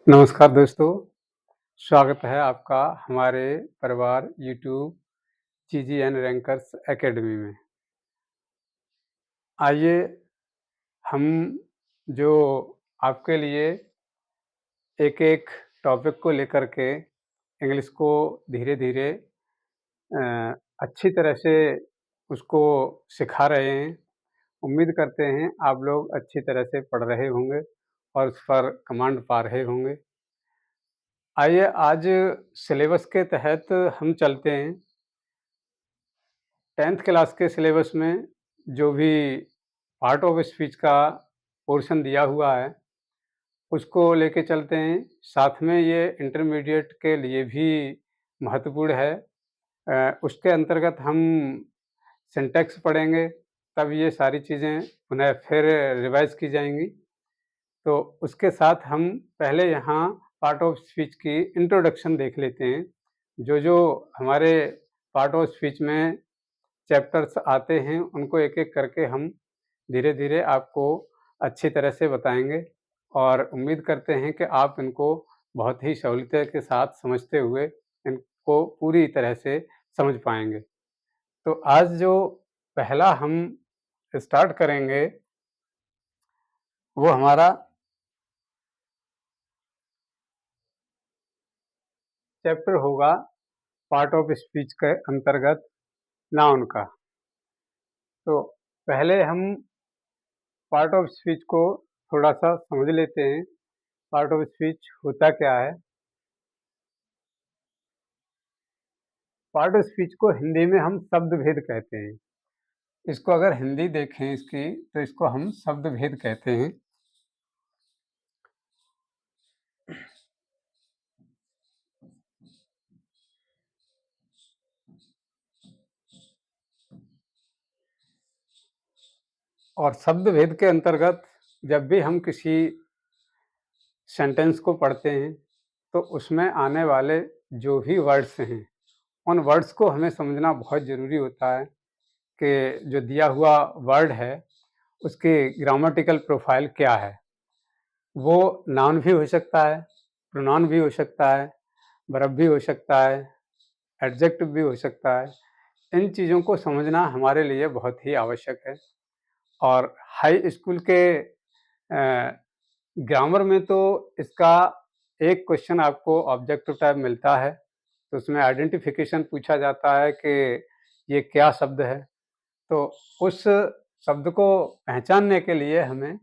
नमस्कार दोस्तों, स्वागत है आपका हमारे परिवार यूट्यूब जीजीएन रैंकर्स एकेडमी में। आइए हम जो आपके लिए एक-एक टॉपिक को लेकर के इंग्लिश को धीरे-धीरे अ, अच्छी तरह से उसको सिखा रहे हैं। उम्मीद करते हैं आप लोग अच्छी तरह से पढ़ रहे होंगे और उस पर कमांड पा रहे होंगे। आइए आज सिलेबस के तहत हम चलते हैं। 10th क्लास के सिलेबस में जो भी पार्ट ऑफ स्पीच का पोर्शन दिया हुआ है, उसको लेके चलते हैं। साथ में ये इंटरमीडिएट के लिए भी महत्वपूर्ण है। उसके अंतर्गत हम सिंटैक्स पढ़ेंगे, तब ये सारी चीज़ें पुनः फिर रिवाइज़ की जाएँगी। तो उसके साथ हम पहले यहाँ पार्ट ऑफ स्पीच की इंट्रोडक्शन देख लेते हैं। जो हमारे पार्ट ऑफ स्पीच में चैप्टर्स आते हैं, उनको एक-एक करके हम धीरे-धीरे आपको अच्छी तरह से बताएँगे और उम्मीद करते हैं कि आप इनको बहुत ही सहूलियत के साथ समझते हुए इनको पूरी तरह से समझ पाएँगे। तो आज जो पहला हम स्टार्ट करेंगे, वो हमारा चैप्टर होगा पार्ट ऑफ स्पीच के अंतर्गत नाउन का। तो पहले हम पार्ट ऑफ स्पीच को थोड़ा-सा समझ लेते हैं। पार्ट ऑफ स्पीच होता क्या है? पार्ट ऑफ स्पीच को हिंदी में हम शब्द भेद कहते हैं। इसको अगर हिंदी देखें इसकी, तो इसको हम शब्द भेद कहते हैं। और शब्द भेद के अंतर्गत जब भी हम किसी सेंटेंस को पढ़ते हैं, तो उसमें आने वाले जो भी वर्ड्स हैं, उन वर्ड्स को हमें समझना बहुत ज़रूरी होता है कि जो दिया हुआ वर्ड है, उसकी ग्रामेटिकल प्रोफाइल क्या है। वो नाउन भी हो सकता है, प्रोनाउन भी हो सकता है, वर्ब भी हो सकता है, एडजेक्टिव भी हो सकता है। इन चीज़ों को समझना हमारे लिए बहुत ही आवश्यक है और हाई स्कूल के ग्रामर में तो इसका एक क्वेश्चन आपको ऑब्जेक्टिव टाइप मिलता है, तो उसमें आइडेंटिफिकेशन पूछा जाता है कि ये क्या शब्द है। तो उस शब्द को पहचानने के लिए हमें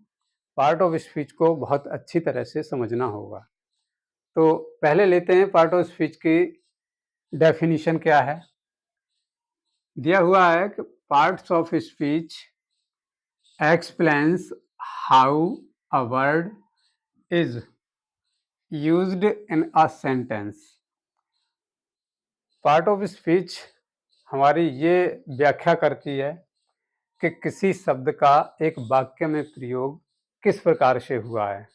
पार्ट ऑफ स्पीच को बहुत अच्छी तरह से समझना होगा। तो पहले लेते हैं पार्ट ऑफ स्पीच की डेफिनिशन क्या है। दिया हुआ है कि parts of speech explains how a word is used in a sentence. Part of speech हमारी ये व्याख्या करती है कि किसी शब्द का एक वाक्य में प्रयोग किस प्रकार से हुआ है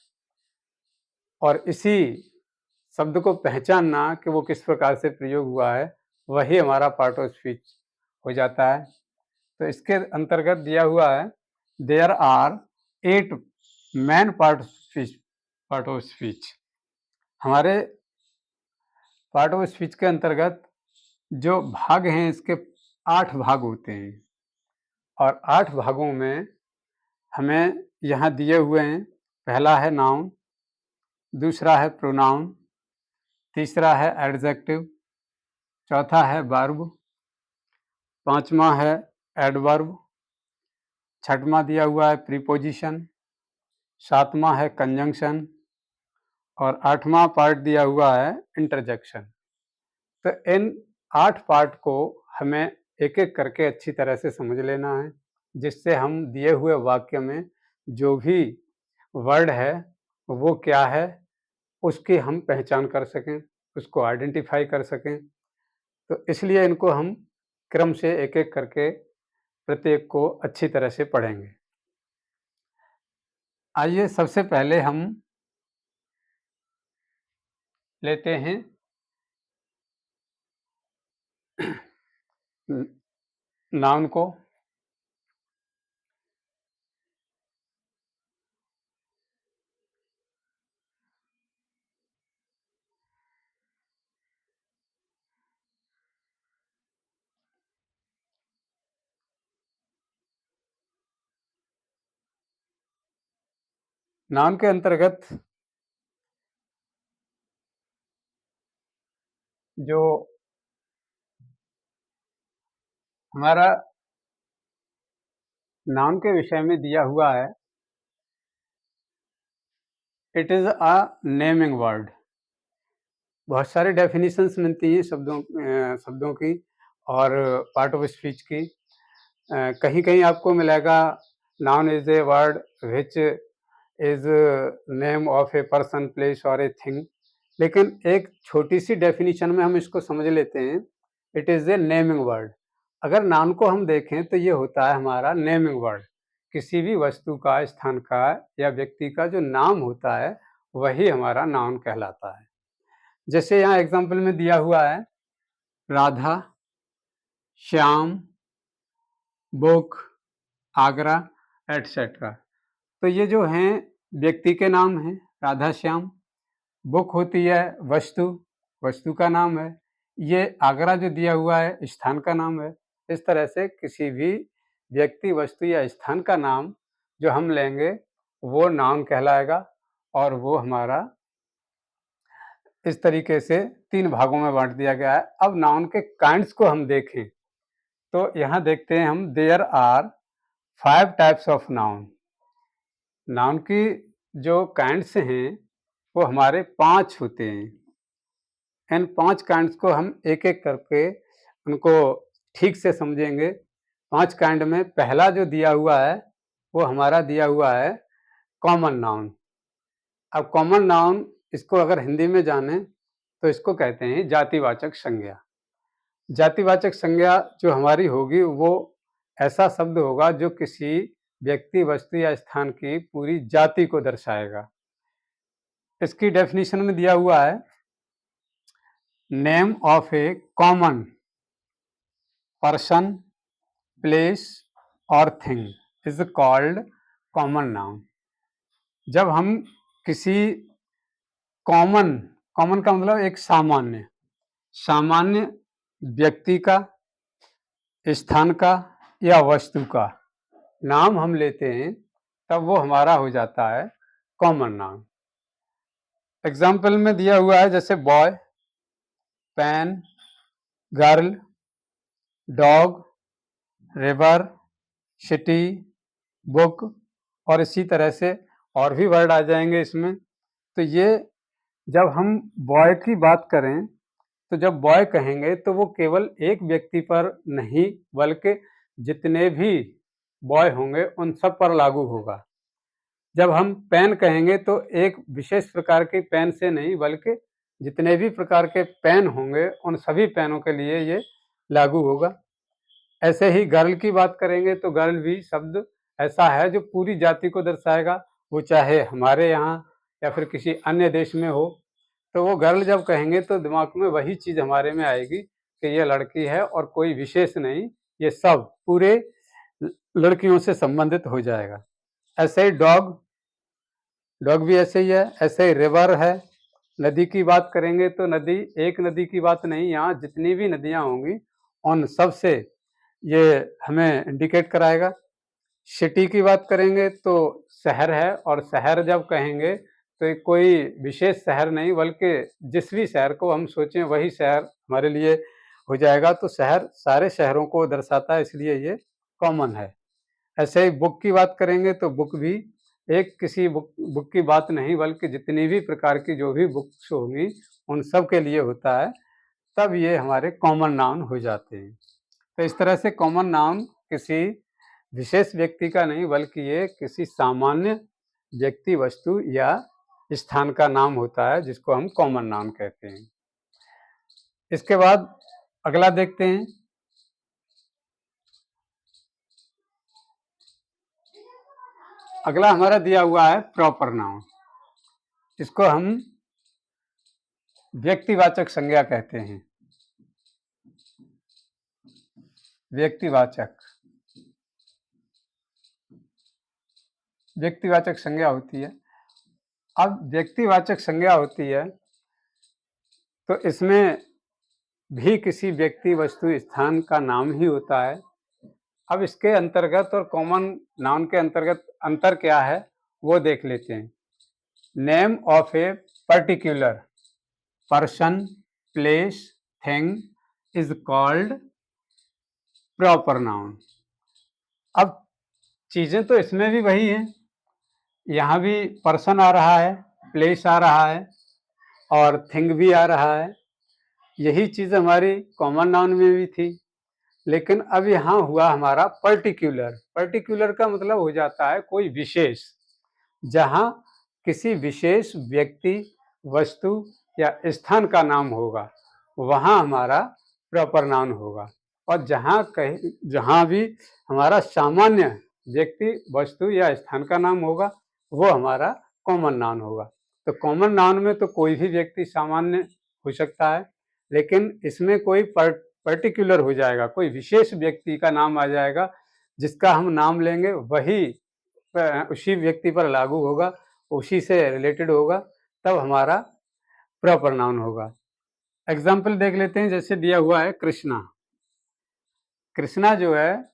और इसी शब्द को पहचानना कि वो किस प्रकार से प्रयोग हुआ है, वही हमारा पार्ट ऑफ स्पीच हो जाता है। तो इसके अंतर्गत दिया हुआ है, there are 8 main part of speech. हमारे पार्ट ऑफ स्पीच के अंतर्गत जो भाग हैं, इसके 8 भाग होते हैं और 8 भागों में हमें यहाँ दिए हुए हैं। पहला है नाउन, दूसरा है प्रोनाउन, तीसरा है एडजेक्टिव, चौथा है वर्ब, पाँचवां है एडवर्ब, छठवां दिया हुआ है प्रीपोजिशन, सातवां है कंजंक्शन और 8वां पार्ट दिया हुआ है इंटरजेक्शन। तो इन 8 पार्ट को हमें एक-एक करके अच्छी तरह से समझ लेना है, जिससे हम दिए हुए वाक्य में जो भी वर्ड है, वो क्या है, उसकी हम पहचान कर सकें, उसको आइडेंटिफ़ाई कर सकें। तो इसलिए इनको हम क्रम से एक-एक करके प्रत्येक को अच्छी तरह से पढ़ेंगे। आइए सबसे पहले हम लेते हैं नाउन को। नाउन के अंतर्गत जो हमारा नाउन के विषय में दिया हुआ है, it is a naming word. बहुत सारी डेफिनेशंस मिलती हैं शब्दों की और पार्ट ऑफ स्पीच की। कहीं-कहीं आपको मिलेगा noun is a word which is name of a person, place और ए थिंग। लेकिन एक छोटी-सी डेफिनेशन में हम इसको समझ लेते हैं, it is a naming word. अगर नाउन को हम देखें तो ये होता है हमारा नेमिंग वर्ड। किसी भी वस्तु का, स्थान का या व्यक्ति का जो नाम होता है, वही हमारा नाउन कहलाता है। जैसे यहाँ एग्जाम्पल में दिया हुआ है, राधा, श्याम, बुक, आगरा एटसेट्रा। तो ये जो हैं व्यक्ति के नाम हैं, राधा श्याम। बुक होती है वस्तु, वस्तु का नाम है। ये आगरा जो दिया हुआ है स्थान का नाम है। इस तरह से किसी भी व्यक्ति, वस्तु या स्थान का नाम जो हम लेंगे वो नाउन कहलाएगा और वो हमारा इस तरीके से 3 भागों में बांट दिया गया है। अब नाउन के काइंड्स को हम देखें तो यहाँ देखते हैं हम, there are 5 types of noun. Noun की जो काइंड्स हैं वो हमारे 5 होते हैं। इन 5 काइंड्स को हम एक-एक करके उनको ठीक से समझेंगे। 5 काइंड में पहला जो दिया हुआ है वो हमारा दिया हुआ है कॉमन नाउन। अब कॉमन नाउन, इसको अगर हिंदी में जाने तो इसको कहते हैं जातिवाचक संज्ञा। जातिवाचक संज्ञा जो हमारी होगी वो ऐसा शब्द होगा जो किसी व्यक्ति, वस्तु या स्थान की पूरी जाति को दर्शाएगा। इसकी डेफिनेशन में दिया हुआ है, name of a common person, place और thing is called common noun. जब हम किसी कॉमन का मतलब एक सामान्य व्यक्ति का, स्थान का या वस्तु का नाम हम लेते हैं तब वो हमारा हो जाता है कॉमन नाउन। एग्जाम्पल में दिया हुआ है जैसे boy, pen, girl, dog, river, city, book और इसी तरह से और भी वर्ड आ जाएंगे इसमें। तो ये जब हम बॉय की बात करें तो जब बॉय कहेंगे तो वो केवल एक व्यक्ति पर नहीं बल्कि जितने भी बॉय होंगे उन सब पर लागू होगा। जब हम पेन कहेंगे तो एक विशेष प्रकार की पेन से नहीं बल्कि जितने भी प्रकार के पेन होंगे उन सभी पेनों के लिए ये लागू होगा। ऐसे ही गर्ल की बात करेंगे तो गर्ल भी शब्द ऐसा है जो पूरी जाति को दर्शाएगा, वो चाहे हमारे यहाँ या फिर किसी अन्य देश में हो। तो वो गर्ल जब कहेंगे तो दिमाग में वही चीज़ हमारे में आएगी कि ये लड़की है और कोई विशेष नहीं, ये सब पूरे लड़कियों से संबंधित हो जाएगा। ऐसे ही डॉग भी ऐसे ही है। ऐसे ही रिवर है। नदी की बात करेंगे तो नदी, एक नदी की बात नहीं, यहाँ जितनी भी नदियाँ होंगी उन सब से ये हमें इंडिकेट कराएगा। सिटी की बात करेंगे तो शहर है, और शहर जब कहेंगे तो कोई विशेष शहर नहीं बल्कि जिस भी शहर को हम सोचें वही शहर हमारे लिए हो जाएगा। तो शहर सारे शहरों को दर्शाता है, इसलिए ये कॉमन है। ऐसे ही बुक की बात करेंगे तो बुक भी एक किसी बुक की बात नहीं बल्कि जितनी भी प्रकार की जो भी बुक्स होंगी उन सब के लिए होता है, तब ये हमारे कॉमन नाउन हो जाते हैं। तो इस तरह से कॉमन नाउन किसी विशेष व्यक्ति का नहीं बल्कि ये किसी सामान्य व्यक्ति, वस्तु या स्थान का नाम होता है जिसको हम कॉमन नाउन कहते हैं। इसके बाद अगला देखते हैं, अगला हमारा दिया हुआ है प्रॉपर नाउन। इसको हम व्यक्तिवाचक संज्ञा कहते हैं। व्यक्तिवाचक संज्ञा होती है। अब व्यक्तिवाचक संज्ञा होती है तो इसमें भी किसी व्यक्ति, वस्तु, स्थान का नाम ही होता है। अब इसके अंतर्गत और कॉमन नाउन के अंतर्गत अंतर क्या है वो देख लेते हैं। Name of a particular person, place, thing is called proper noun. अब चीजें तो इसमें भी वही हैं, यहाँ भी पर्सन आ रहा है, प्लेस आ रहा है और थिंग भी आ रहा है। यही चीज हमारी कॉमन नाउन में भी थी, लेकिन अब यहाँ हुआ हमारा पर्टिकुलर। पर्टिकुलर का मतलब हो जाता है कोई विशेष, जहाँ किसी विशेष व्यक्ति, वस्तु या स्थान का नाम होगा, वहाँ हमारा प्रॉपर नाउन होगा। और जहाँ भी हमारा सामान्य व्यक्ति, वस्तु या स्थान का नाम होगा, वो हमारा कॉमन नाउन होगा। तो कॉमन नाउन में तो कोई भी व्यक्ति सामान्य हो सकता है, लेकिन इसमें कोई पर्टिकुलर हो जाएगा, कोई विशेष व्यक्ति का नाम आ जाएगा, जिसका हम नाम लेंगे वही उसी व्यक्ति पर लागू होगा, उसी से रिलेटेड होगा, तब हमारा प्रॉपर नाउन होगा। एग्जाम्पल देख लेते हैं, जैसे दिया हुआ है कृष्णा। कृष्णा जो है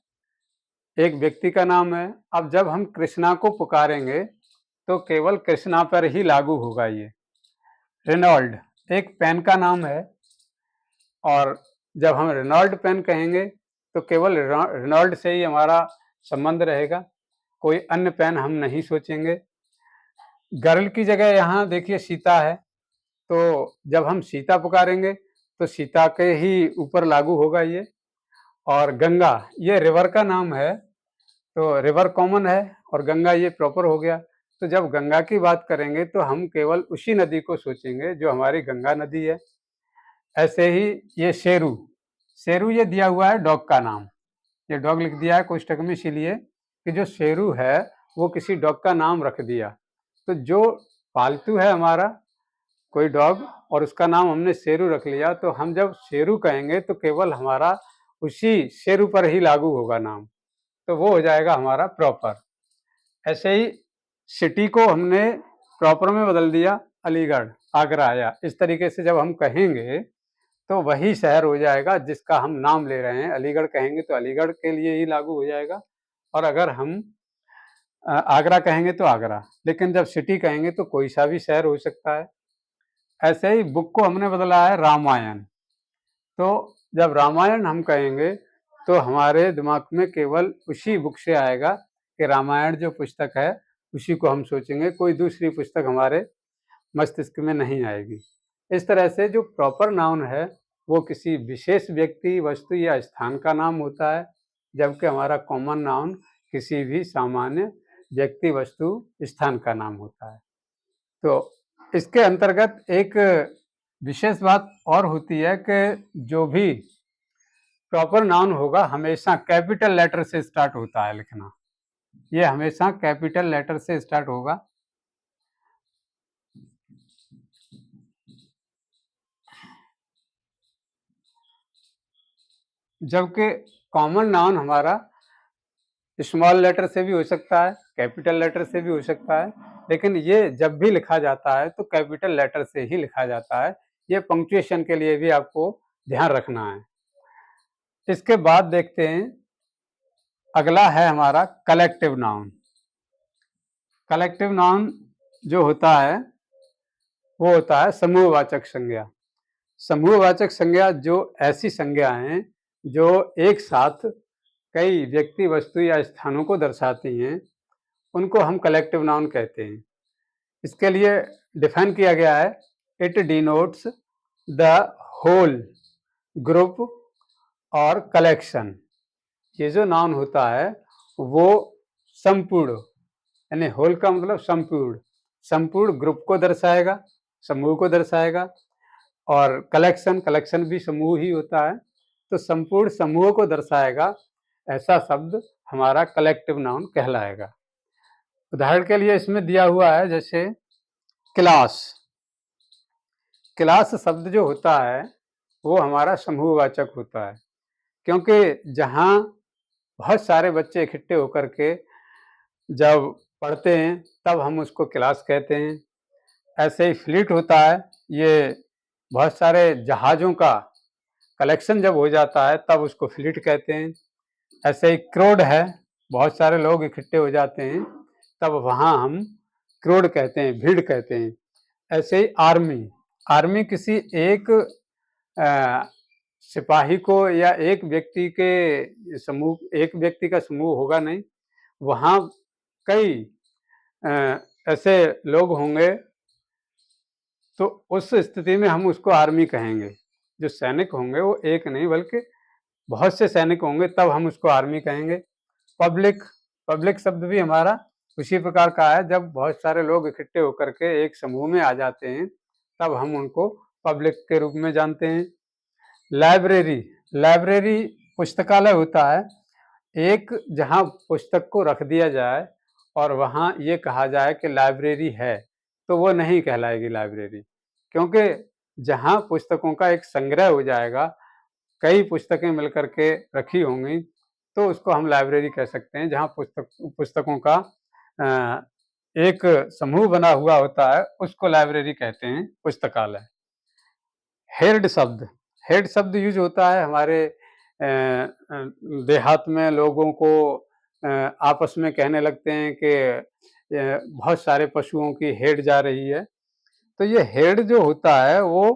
एक व्यक्ति का नाम है। अब जब हम कृष्णा को पुकारेंगे तो केवल कृष्णा पर ही लागू होगा ये। रेनॉल्ड एक पेन का नाम है, और जब हम रेनॉल्ड पेन कहेंगे तो केवल रेनॉल्ड से ही हमारा संबंध रहेगा, कोई अन्य पेन हम नहीं सोचेंगे। गर्ल की जगह यहाँ देखिए सीता है, तो जब हम सीता पुकारेंगे तो सीता के ही ऊपर लागू होगा ये। और गंगा ये रिवर का नाम है, तो रिवर कॉमन है और गंगा ये प्रॉपर हो गया। तो जब गंगा की बात करेंगे तो हम केवल उसी नदी को सोचेंगे जो हमारी गंगा नदी है। ऐसे ही ये शेरू, शेरू ये दिया हुआ है डॉग का नाम, ये डॉग लिख दिया है कोष्टक में, इसीलिए कि जो शेरू है वो किसी डॉग का नाम रख दिया। तो जो पालतू है हमारा कोई डॉग और उसका नाम हमने शेरू रख लिया, तो हम जब शेरू कहेंगे तो केवल हमारा उसी शेरू पर ही लागू होगा नाम, तो वो हो जाएगा हमारा प्रॉपर। ऐसे ही सिटी को हमने प्रॉपर में बदल दिया अलीगढ़, आगरा आया। इस तरीके से जब हम कहेंगे तो वही शहर हो जाएगा जिसका हम नाम ले रहे हैं। अलीगढ़ कहेंगे तो अलीगढ़ के लिए ही लागू हो जाएगा, और अगर हम आगरा कहेंगे तो आगरा। लेकिन जब सिटी कहेंगे तो कोई सा भी शहर हो सकता है। ऐसे ही बुक को हमने बदला है रामायण, तो जब रामायण हम कहेंगे तो हमारे दिमाग में केवल उसी बुक से आएगा कि रामायण जो पुस्तक है उसी को हम सोचेंगे, कोई दूसरी पुस्तक हमारे मस्तिष्क में नहीं आएगी। इस तरह से जो प्रॉपर नाउन है वो किसी विशेष व्यक्ति, वस्तु या स्थान का नाम होता है, जबकि हमारा कॉमन नाउन किसी भी सामान्य व्यक्ति, वस्तु, स्थान का नाम होता है। तो इसके अंतर्गत एक विशेष बात और होती है कि जो भी प्रॉपर नाउन होगा हमेशा कैपिटल लेटर से स्टार्ट होता है लिखना, ये हमेशा कैपिटल लेटर से स्टार्ट होगा। जबकि कॉमन नाउन हमारा स्मॉल लेटर से भी हो सकता है, कैपिटल लेटर से भी हो सकता है, लेकिन ये जब भी लिखा जाता है तो कैपिटल लेटर से ही लिखा जाता है। ये पंक्चुएशन के लिए भी आपको ध्यान रखना है। इसके बाद देखते हैं, अगला है हमारा कलेक्टिव नाउन। कलेक्टिव नाउन जो होता है वो होता है समूहवाचक संज्ञा। समूहवाचक संज्ञा जो ऐसी संज्ञा हैं जो एक साथ कई व्यक्ति, वस्तु या स्थानों को दर्शाती हैं, उनको हम कलेक्टिव नाउन कहते हैं। इसके लिए डिफाइन किया गया है, it denotes the whole group और कलेक्शन। ये जो नाउन होता है वो संपूर्ण, यानी होल का मतलब संपूर्ण, संपूर्ण ग्रुप को दर्शाएगा, समूह को दर्शाएगा, और कलेक्शन, कलेक्शन भी समूह ही होता है, तो संपूर्ण समूह को दर्शाएगा। ऐसा शब्द हमारा कलेक्टिव नाउन कहलाएगा। उदाहरण के लिए इसमें दिया हुआ है, जैसे क्लास। क्लास शब्द जो होता है वो हमारा समूहवाचक होता है, क्योंकि जहाँ बहुत सारे बच्चे इकट्ठे होकर के जब पढ़ते हैं तब हम उसको क्लास कहते हैं। ऐसे ही फ्लीट होता है, ये बहुत सारे जहाज़ों का कलेक्शन जब हो जाता है तब उसको फ्लीट कहते हैं। ऐसे ही क्राउड है, बहुत सारे लोग इकट्ठे हो जाते हैं तब वहाँ हम क्रोड कहते हैं, भीड़ कहते हैं। ऐसे ही आर्मी, आर्मी किसी एक सिपाही को या एक व्यक्ति के समूह, एक व्यक्ति का समूह होगा नहीं, वहाँ कई ऐसे लोग होंगे, तो उस स्थिति में हम उसको आर्मी कहेंगे। जो सैनिक होंगे वो एक नहीं बल्कि बहुत से सैनिक होंगे, तब हम उसको आर्मी कहेंगे। पब्लिक, पब्लिक शब्द भी हमारा उसी प्रकार का है, जब बहुत सारे लोग इकट्ठे होकर के एक समूह में आ जाते हैं तब हम उनको पब्लिक के रूप में जानते हैं। लाइब्रेरी, लाइब्रेरी पुस्तकालय होता है, एक जहाँ पुस्तक को रख दिया जाए और वहाँ ये कहा जाए कि लाइब्रेरी है, तो वो नहीं कहलाएगी लाइब्रेरी, क्योंकि जहाँ पुस्तकों का एक संग्रह हो जाएगा, कई पुस्तकें मिलकर के रखी होंगी, तो उसको हम लाइब्रेरी कह सकते हैं। जहाँ पुस्तकों का एक समूह बना हुआ होता है, उसको लाइब्रेरी कहते हैं, पुस्तकालय। हेड शब्द, हेड शब्द यूज होता है हमारे देहात में, लोगों को आपस में कहने लगते हैं कि बहुत सारे पशुओं की हेड जा रही है। तो ये हेड जो होता है वो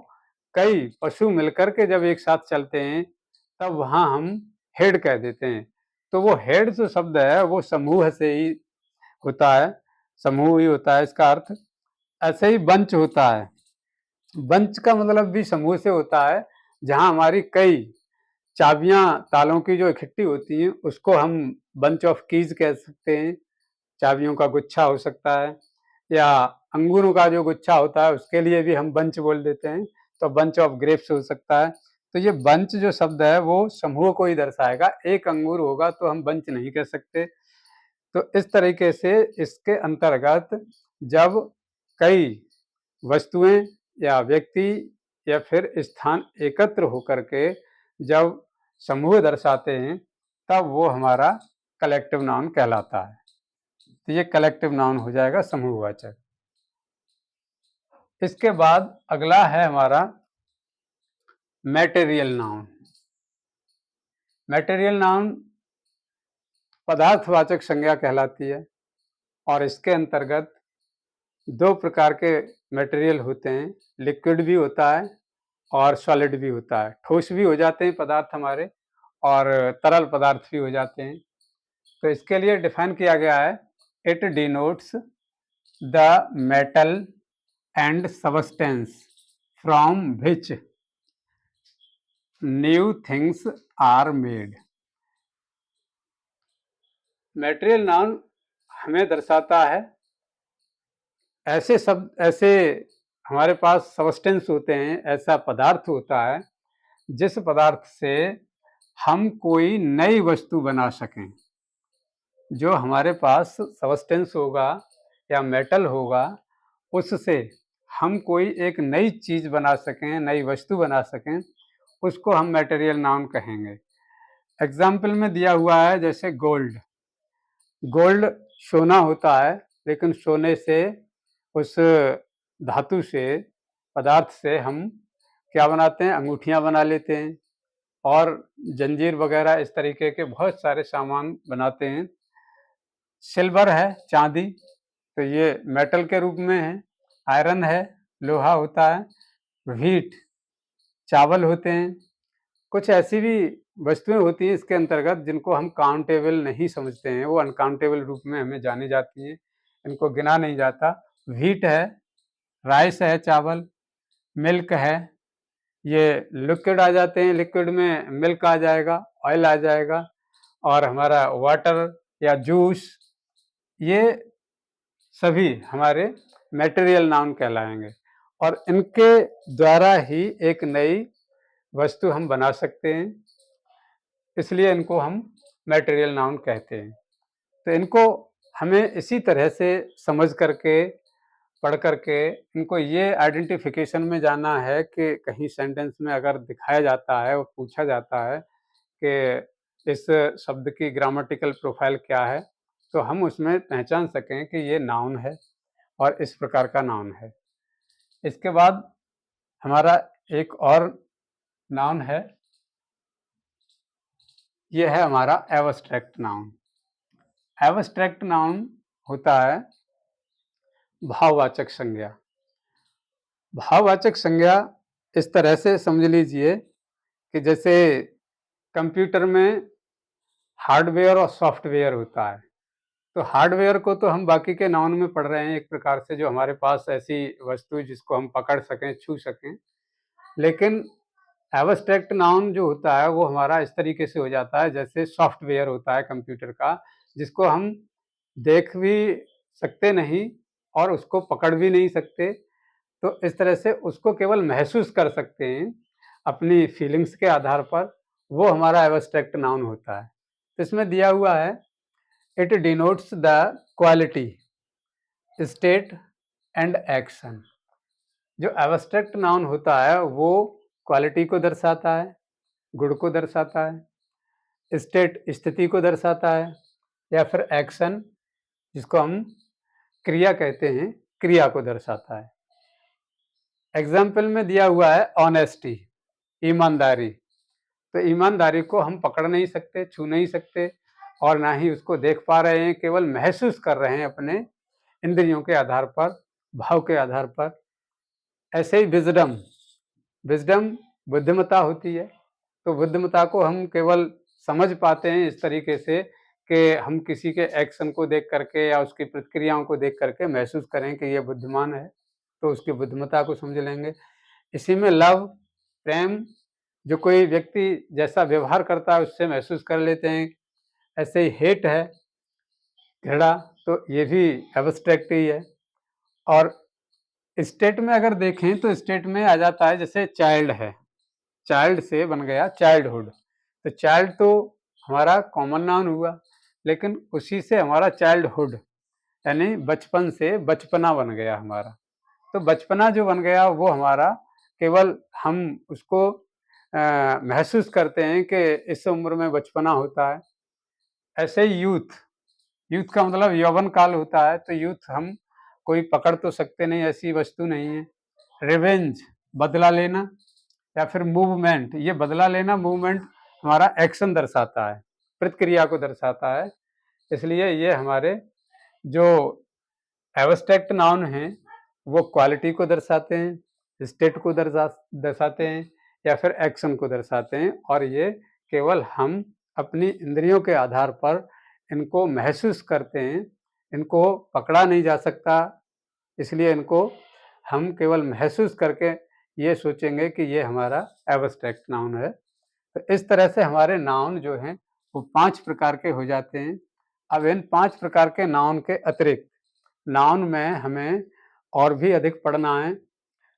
कई पशु मिलकर के जब एक साथ चलते हैं तब वहाँ हम हेड कह देते हैं। तो वो हेड जो शब्द है वो समूह से ही होता है, समूह ही होता है इसका अर्थ। ऐसे ही बंच होता है, बंच का मतलब भी समूह से होता है, जहाँ हमारी कई चाबियां तालों की जो इकट्ठी होती हैं उसको हम बंच ऑफ कीज कह सकते हैं। चाबियों का गुच्छा हो सकता है, या अंगूरों का जो गुच्छा होता है उसके लिए भी हम बंच बोल देते हैं, तो बंच ऑफ ग्रेप्स हो सकता है। तो ये बंच जो शब्द है वो समूह को ही दर्शाएगा, एक अंगूर होगा तो हम बंच नहीं कह सकते। तो इस तरीके से इसके अंतर्गत जब कई वस्तुएं या व्यक्ति या फिर स्थान एकत्र होकर के जब समूह दर्शाते हैं तब वो हमारा कलेक्टिव नाउन कहलाता है। तो ये कलेक्टिव नाउन हो जाएगा, समूहवाचक। इसके बाद अगला है हमारा मैटेरियल नाउन। मैटेरियल नाउन पदार्थवाचक संज्ञा कहलाती है और इसके अंतर्गत दो प्रकार के मटेरियल होते हैं, लिक्विड भी होता है और सॉलिड भी होता है। ठोस भी हो जाते हैं पदार्थ हमारे और तरल पदार्थ भी हो जाते हैं। तो इसके लिए डिफाइन किया गया है, it denotes the metal and substance from which new things are made. Material noun हमें दर्शाता है ऐसे हमारे पास सबस्टेंस होते हैं, ऐसा पदार्थ होता है जिस पदार्थ से हम कोई नई वस्तु बना सकें। जो हमारे पास सबस्टेंस होगा या मेटल होगा, उससे हम कोई एक नई चीज़ बना सकें, नई वस्तु बना सकें, उसको हम मटेरियल नाउन कहेंगे। एग्जाम्पल में दिया हुआ है जैसे गोल्ड। गोल्ड सोना होता है, लेकिन सोने से, उस धातु से, पदार्थ से हम क्या बनाते हैं, अंगूठियाँ बना लेते हैं और जंजीर वगैरह इस तरीके के बहुत सारे सामान बनाते हैं। सिल्वर है, चांदी, तो ये मेटल के रूप में है। आयरन है, लोहा होता है। व्हीट, चावल होते हैं। कुछ ऐसी भी वस्तुएं होती हैं इसके अंतर्गत जिनको हम काउंटेबल नहीं समझते हैं, वो अनकाउंटेबल रूप में हमें जानी जाती हैं, इनको गिना नहीं जाता। व्हीट है, राइस है, चावल। मिल्क है, ये लिक्विड आ जाते हैं, लिक्विड में मिल्क आ जाएगा, ऑयल आ जाएगा। और हमारा वाटर या जूस, ये सभी हमारे मटेरियल नाउन कहलाएंगे और इनके द्वारा ही एक नई वस्तु हम बना सकते हैं, इसलिए इनको हम मटेरियल नाउन कहते हैं। तो इनको हमें इसी तरह से समझ करके, पढ़ करके, इनको ये आइडेंटिफिकेशन में जाना है कि कहीं सेंटेंस में अगर दिखाया जाता है और पूछा जाता है कि इस शब्द की ग्रामेटिकल प्रोफाइल क्या है, तो हम उसमें पहचान सकें कि ये नाउन है और इस प्रकार का नाउन है। इसके बाद हमारा एक और नाउन है, ये है हमारा एब्स्ट्रैक्ट नाउन। एब्स्ट्रैक्ट नाउन होता है भाववाचक संज्ञा। भाववाचक संज्ञा इस तरह से समझ लीजिए कि जैसे कंप्यूटर में हार्डवेयर और सॉफ्टवेयर होता है। तो हार्डवेयर को तो हम बाकी के नाउन में पढ़ रहे हैं एक प्रकार से, जो हमारे पास ऐसी वस्तु जिसको हम पकड़ सकें, छू सकें। लेकिन एब्स्ट्रैक्ट नाउन जो होता है वो हमारा इस तरीके से हो जाता है जैसे सॉफ्टवेयर होता है कंप्यूटर का, जिसको हम देख भी सकते नहीं और उसको पकड़ भी नहीं सकते। तो इस तरह से उसको केवल महसूस कर सकते हैं अपनी फीलिंग्स के आधार पर, वो हमारा एब्स्ट्रैक्ट नाउन होता है। तो इसमें दिया हुआ है, it denotes the quality, state and action. जो एब्स्ट्रैक्ट नाउन होता है वो क्वालिटी को दर्शाता है, गुण को दर्शाता है, स्टेट स्थिति को दर्शाता है, या फिर एक्शन जिसको हम क्रिया कहते हैं, क्रिया को दर्शाता है। एग्जाम्पल में दिया हुआ है ऑनेस्टी, ईमानदारी। तो ईमानदारी को हम पकड़ नहीं सकते, छू नहीं सकते और ना ही उसको देख पा रहे हैं, केवल महसूस कर रहे हैं अपने इंद्रियों के आधार पर, भाव के आधार पर। ऐसे ही विजडम, विजडम बुद्धिमत्ता होती है। तो बुद्धिमत्ता को हम केवल समझ पाते हैं इस तरीके से कि हम किसी के एक्शन को देख करके या उसकी प्रतिक्रियाओं को देख करके महसूस करें कि ये बुद्धिमान है, तो उसकी बुद्धिमत्ता को समझ लेंगे। इसी में लव, प्रेम, जो कोई व्यक्ति जैसा व्यवहार करता है उससे महसूस कर लेते हैं। ऐसे ही हेट है, घृणा, तो ये भी एब्स्ट्रैक्ट ही है। और स्टेट में अगर देखें तो स्टेट में आ जाता है, जैसे चाइल्ड है, चाइल्ड से बन गया चाइल्डहुड। तो चाइल्ड तो हमारा कॉमन नाउन हुआ, लेकिन उसी से हमारा चाइल्डहुड यानी बचपन से बचपना बन गया हमारा। तो बचपना जो बन गया वो हमारा केवल हम उसको महसूस करते हैं कि इस उम्र में बचपना होता है। ऐसे ही यूथ, यूथ का मतलब यौवन काल होता है। तो यूथ हम कोई पकड़ तो सकते नहीं, ऐसी वस्तु नहीं है। रिवेंज, बदला लेना, या फिर मूवमेंट, ये बदला लेना, मूवमेंट हमारा एक्शन दर्शाता है, प्रतिक्रिया को दर्शाता है। इसलिए ये हमारे जो एब्स्ट्रैक्ट नाउन हैं वो क्वालिटी को दर्शाते हैं, स्टेट को दर्शाते हैं, या फिर एक्शन को दर्शाते हैं। और ये केवल हम अपनी इंद्रियों के आधार पर इनको महसूस करते हैं, इनको पकड़ा नहीं जा सकता, इसलिए इनको हम केवल महसूस करके ये सोचेंगे कि ये हमारा एब्स्ट्रैक्ट नाउन है। तो इस तरह से हमारे नाउन जो हैं वो 5 प्रकार के हो जाते हैं। अब इन 5 प्रकार के नाउन के अतिरिक्त नाउन में हमें और भी अधिक पढ़ना है।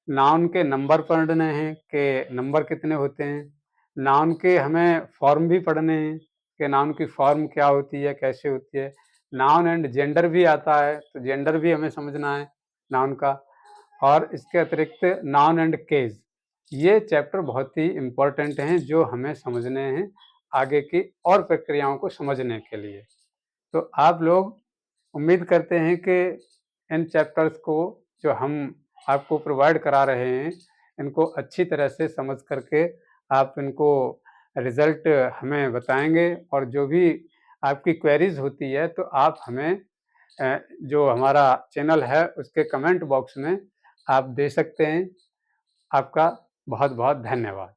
नाउन के नंबर पढ़ने हैं कि नंबर कितने होते हैं। नाउन के हमें फॉर्म भी पढ़ने हैं कि नाउन की फॉर्म क्या होती है, कैसे होती है। नाउन एंड जेंडर भी आता है, तो जेंडर भी हमें समझना है नाउन का। और इसके अतिरिक्त नाउन एंड केस, ये चैप्टर बहुत ही इम्पोर्टेंट हैं जो हमें समझने हैं आगे की और प्रक्रियाओं को समझने के लिए। तो आप लोग उम्मीद करते हैं कि इन चैप्टर्स को जो हम आपको प्रोवाइड करा रहे हैं, इनको अच्छी तरह से समझ करके आप इनको रिज़ल्ट हमें बताएँगे। और जो भी आपकी क्वेरीज़ होती है तो आप हमें जो हमारा चैनल है उसके कमेंट बॉक्स में आप दे सकते हैं। आपका बहुत-बहुत धन्यवाद।